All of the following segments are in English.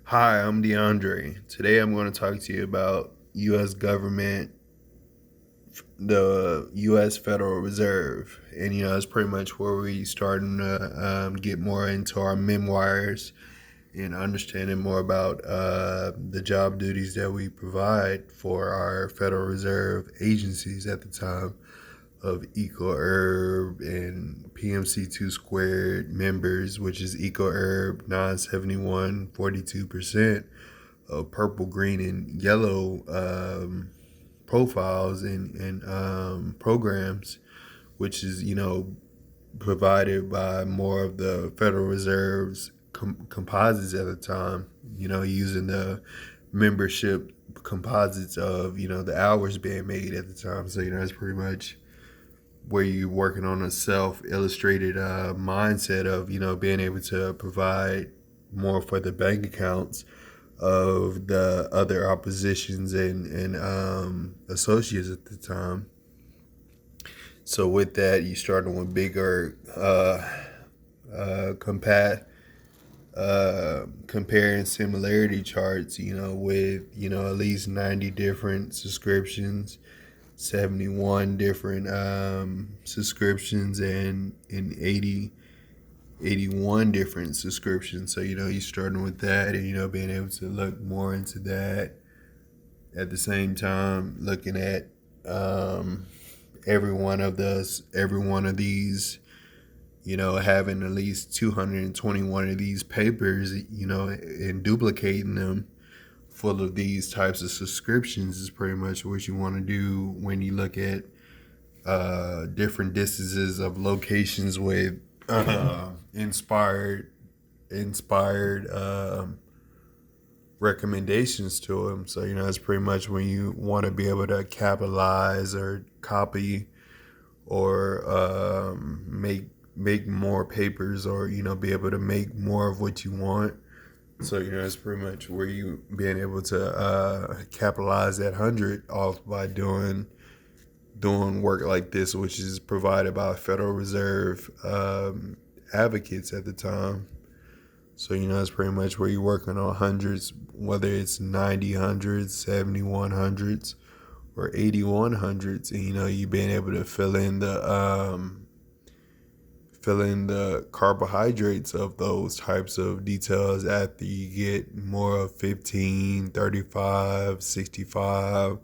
Hi, I'm DeAndre. Today I'm going to talk to you about U.S. government, the U.S. Federal Reserve. And, it's pretty much where we starting to get more into our memoirs and understanding more about the job duties that we provide for our Federal Reserve agencies at the time of EcoHerb and PMC2 squared members, which is EcoHerb 971, 42% of purple, green, and yellow profiles and programs, which is, provided by more of the Federal Reserve's composites at the time, using the membership composites of, the hours being made at the time. So, that's pretty much where you're working on a self-illustrated mindset of, being able to provide more for the bank accounts of the other oppositions and associates at the time. So with that, you starting with bigger comparing similarity charts, with, at least 90 different subscriptions, 71 different subscriptions, and 81 different subscriptions. So, you're starting with that and, being able to look more into that at the same time, looking at every one of these, having at least 221 of these papers, and duplicating them full of these types of subscriptions is pretty much what you want to do when you look at different distances of locations with inspired recommendations to them. So, it's pretty much when you want to be able to capitalize or copy or make more papers, or, be able to make more of what you want. So, it's pretty much where you being able to capitalize that 100 off by doing work like this, which is provided by Federal Reserve advocates at the time. So, it's pretty much where you're working on hundreds, whether it's 90 hundreds, 71 hundreds, or 81 hundreds, and, you being able to fill in the carbohydrates of those types of details after you get more of 15, 35, 65,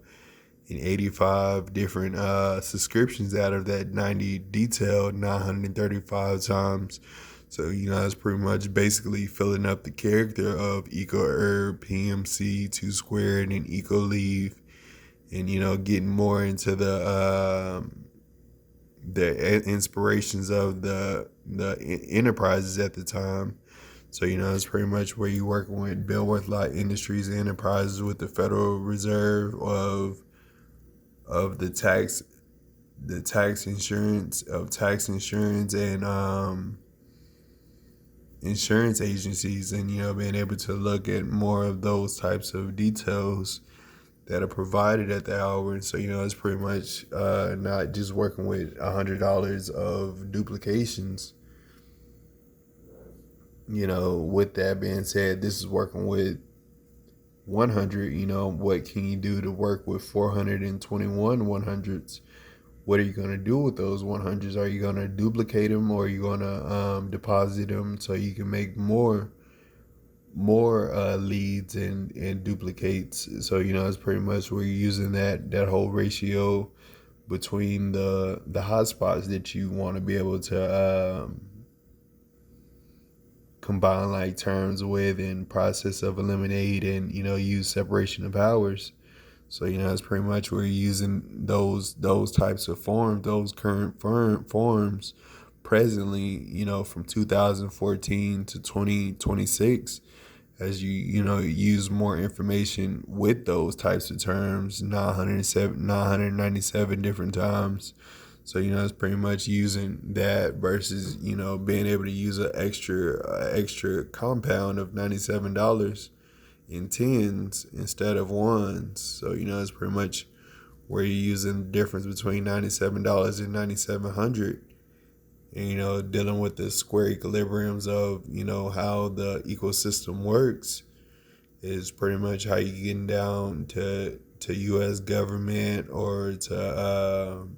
and 85 different subscriptions out of that 90 detailed 935 times. So, it's pretty much basically filling up the character of EcoHerb, PMC, 2 Squared, and EcoLeaf, and, getting more into the inspirations of the enterprises at the time. So, it's pretty much where you're working with Bill Worth Lot Industries and Enterprises with the Federal Reserve of the tax insurance and insurance agencies, and, being able to look at more of those types of details that are provided at the hour. And so, it's pretty much not just working with $100 of duplications. With that being said, this is working with 100. What can you do to work with 421 100s? What are you going to do with those 100s? Are you going to duplicate them, or are you going to deposit them so you can make more leads and duplicates? So, it's pretty much where you're using that whole ratio between the hotspots that you want to be able to combine like terms with, and process of eliminate, and, use separation of powers. So, it's pretty much where you're using those types of forms, those current forms presently, from 2014 to 2026, as you use more information with those types of terms 997 different times. So, it's pretty much using that versus, being able to use an extra compound of $97 in tens instead of ones. So, it's pretty much where you're using the difference between $97 and 9,700, and, dealing with the square equilibriums of, how the ecosystem works. is pretty much how you getting down to U.S. government or to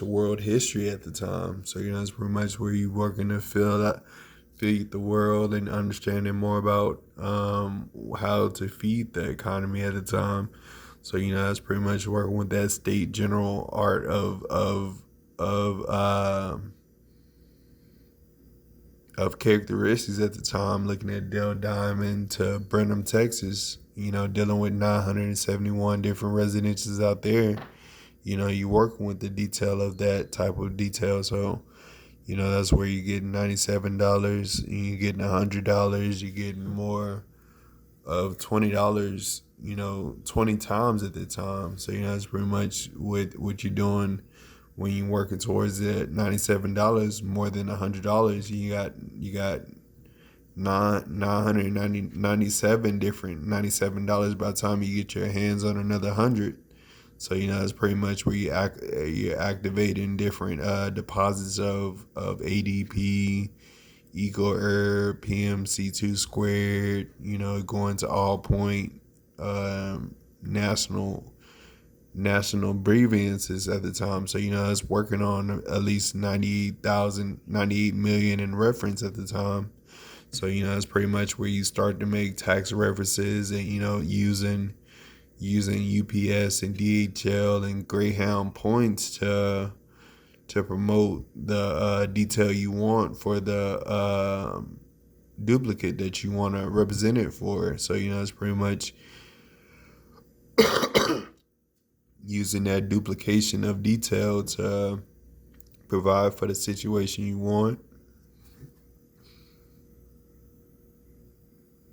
world history at the time. So it's pretty much where you working to feed the world and understanding more about how to feed the economy at the time. So that's pretty much working with that state general art of um of characteristics at the time, looking at Dell Diamond to Brenham, Texas, dealing with 971 different residences out there. You working with the detail of that type of detail. So, that's where you get $97, and you getting $100, you getting more of $20, 20 times at the time. So, that's pretty much what you're doing when you're working towards that $97 more than $100. You got 997 different $97 by the time you get your hands on another 100. So it's pretty much where you're activating different deposits of ADP, EcoHerb, PMC2 squared. Going to all point national grievances at the time. So it's working on at least 98 million in reference at the time. So that's pretty much where you start to make tax references and using UPS and DHL and Greyhound points to promote the detail you want for the duplicate that you want to represent it for. So it's pretty much using that duplication of detail to provide for the situation you want.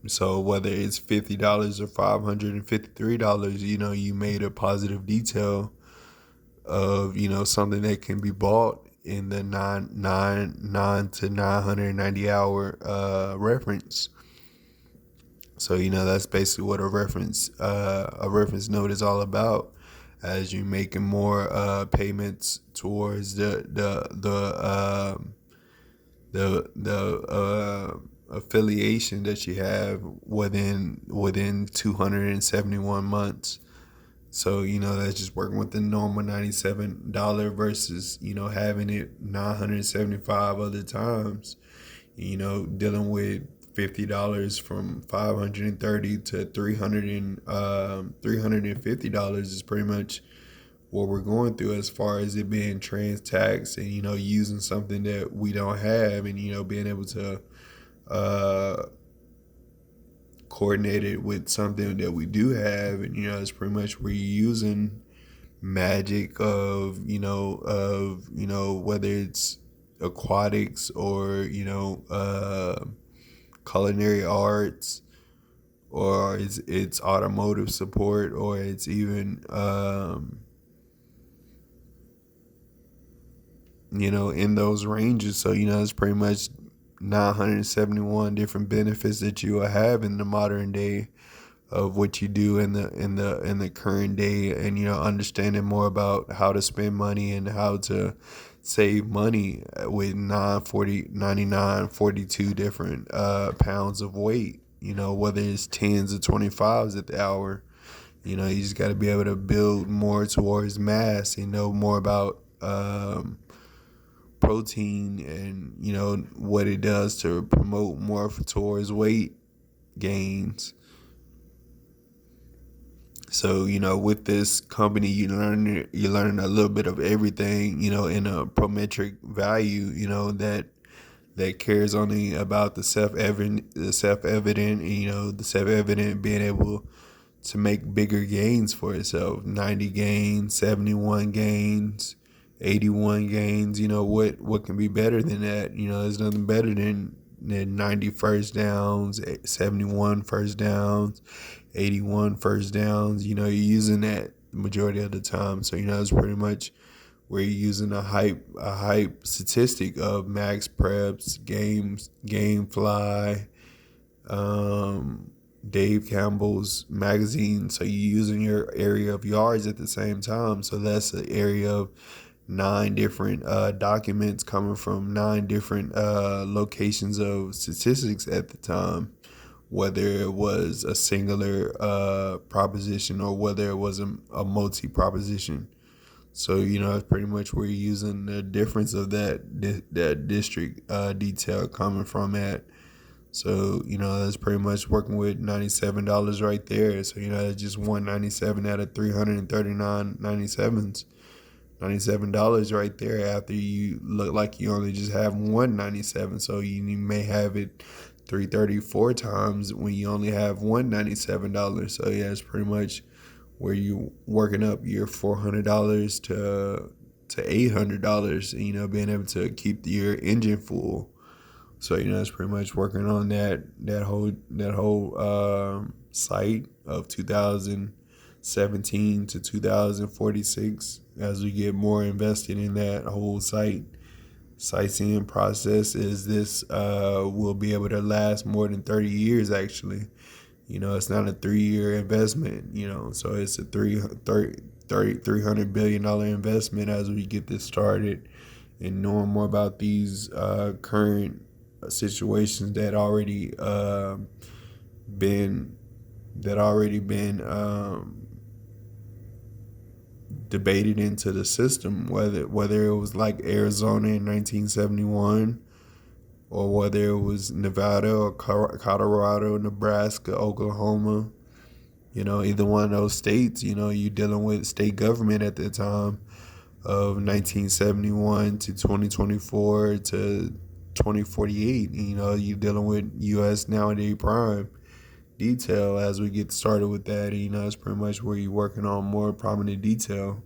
So whether it's $50 or $553, you made a positive detail of something that can be bought in the 9 to 990 hour reference. So that's basically what a reference note is all about. As you're making more payments towards the affiliation that you have within 271 months. So that's just working with the normal $97 versus having it 975 other times. Dealing with $50 from 530 to $350 is pretty much what we're going through as far as it being trans tax and using something that we don't have and being able to coordinate it with something that we do have. And it's pretty much we're using magic of whether it's aquatics or culinary arts, or it's automotive support, or it's even in those ranges. So it's pretty much 971 different benefits that you will have in the modern day of what you do in the current day, and understanding more about how to spend money and how to save money with 42 different pounds of weight, whether it's 10s or 25s at the hour. You just got to be able to build more towards mass and know more about protein and what it does to promote more towards weight gains. So with this company, you learn a little bit of everything, in a prometric value, that cares only about the self-evident, and the self-evident being able to make bigger gains for itself. 90 gains, 71 gains, 81 gains. What can be better than that? There's nothing better than 90 first downs, 71 first downs, 81 first downs. You're using that the majority of the time. So it's pretty much where you're using a hype statistic of max preps, game fly, Dave Campbell's magazine. So you're using your area of yards at the same time. So that's the area of 9 different documents coming from 9 different locations of statistics at the time, whether it was a singular proposition or whether it was a multi proposition. So, it's pretty much where you're using the difference of that district detail coming from at. So, that's pretty much working with $97 right there. So, that's just 197 out of 339 97s. $97 right there after you look like you only just have 197. So you may have it 334 times when you only have $197. So yeah, it's pretty much where you working up your $400 to $800, being able to keep your engine full. So it's pretty much working on that whole site of 2017 to 2046 as we get more invested in that whole sightseeing process. Is this will be able to last more than 30 years actually. It's not a 3-year investment, so it's a $300 billion investment as we get this started and knowing more about these current situations that already been debated into the system, whether it was like Arizona in 1971 or whether it was Nevada or Colorado, Nebraska, Oklahoma. Either one of those states, you're dealing with state government at the time of 1971 to 2024 to 2048. You're dealing with U.S. nowadays prime detail as we get started with that. It's pretty much where you're working on more prominent detail.